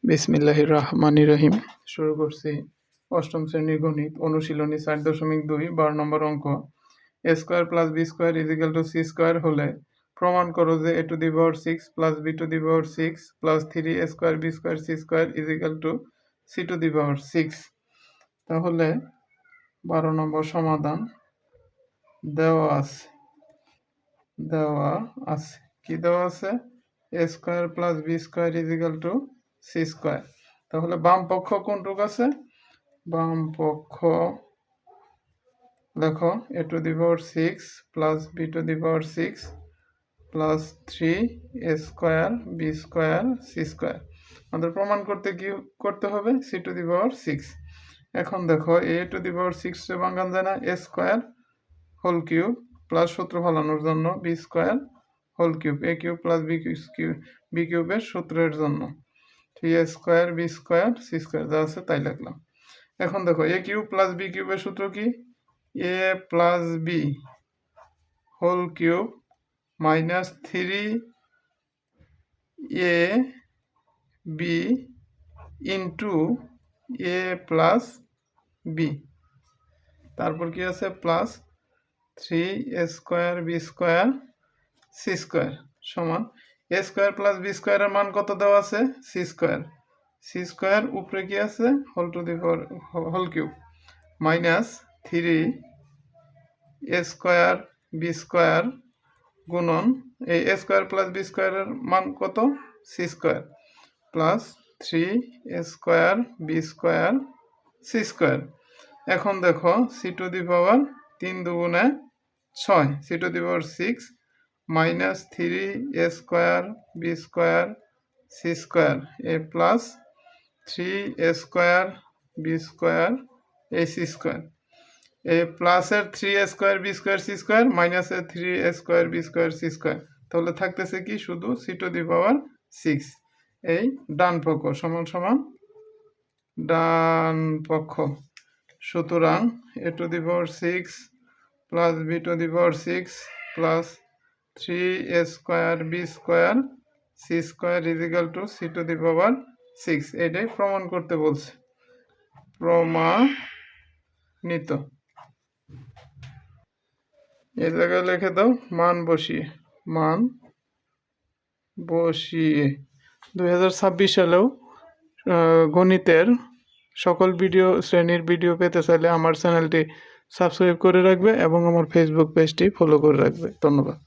বিসমিল্লাহির রহমানির রহিম। শুরু করছি অষ্টম শ্রেণীর গণিত অনুশীলনী 4.2 12 নম্বর অঙ্ক। a square plus b square equal to c square হলে প্রমাণ করো যে a to the power 6 plus b to the power 6 plus 3a square b square c square equal to c to the power 6। তাহলে 12 নম্বর সমাধান দেওয়া আছে কি দেওয়া আছে? a square plus b square equal to c square. তাহলে বাম পক্ষ কোনটুক আছে? বাম পক্ষ দেখো a to the power 6 plus b to the power 6 plus 3a square b square c square. আমাদের প্রমাণ করতে কি করতে হবে? c to the power 6। এখন দেখো a টু দি পাওয়ার 6 এ ভাঙান যায় না, a square whole cube plus সূত্র ফলানোর জন্য b square whole cube, a cube plus b কিউবের সূত্রের জন্য 3a square b square c square যা আছে তাই লিখলাম। এখন দেখো a কিউব প্লাস b কিউবের সূত্র কি? a plus b whole cube minus 3a b into a plus b, তারপর কি আছে plus 3a square b square c square সমান a স্কয়ার প্লাস b স্কয়ারের মান কত দেওয়া আছে? c স্কয়ার উপরে কি আছে? Whole to the power whole cube minus 3a square b square গুণন এই a স্কয়ার প্লাস b স্কয়ারের মান কত? c square plus 3a square b square c square. এখন দেখো c টু দি পাওয়ার 3 দুগুণে 6 c to the power 6 minus 3a square b square c square a plus 3a square b square a c square. a প্লাসের 3a square b square c square মাইনাসের 3a square b square c square. তাহলে থাকতেছে কি? শুধু c to the power 6। এই ডান পক্ষ সমান সমান ডান পক্ষ। সুতরাং a to the power 6 plus b to the power 6 plus 3a square b square c square equal to c to the power 6। এটাই প্রমাণ করতে বলছে, প্রমাণিত। এই জায়গায় লিখে দাও মান বসিয়ে 2026 সালেও গণিতের সকল শ্রেণীর ভিডিও পেতে চাইলে আমার চ্যানেলটি সাবস্ক্রাইব করে রাখবে এবং আমার ফেসবুক পেজটি ফলো করে রাখবে। ধন্যবাদ।